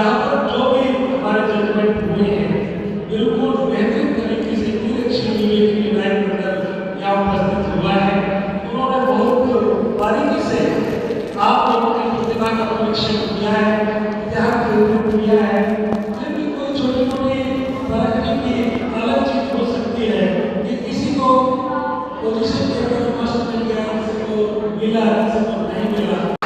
यहाँ पर जो भी हमारे जजमेंट हुए हैं बिल्कुल बेहतरीन तरीके से निरीक्षण विवेक विधायक मंडल यहाँ उपस्थित हुआ है। उन्होंने बहुत बारीकी से आप लोगों की प्रतिभा का परीक्षण किया है, इतिहास के किया है। फिर भी कोई छोटी मोटी तरक्की की अलग चीज हो सकती है कि किसी को पोजीशन के अंदर फर्स्ट मिल गया, किसी को मिला, किसी को नहीं मिला।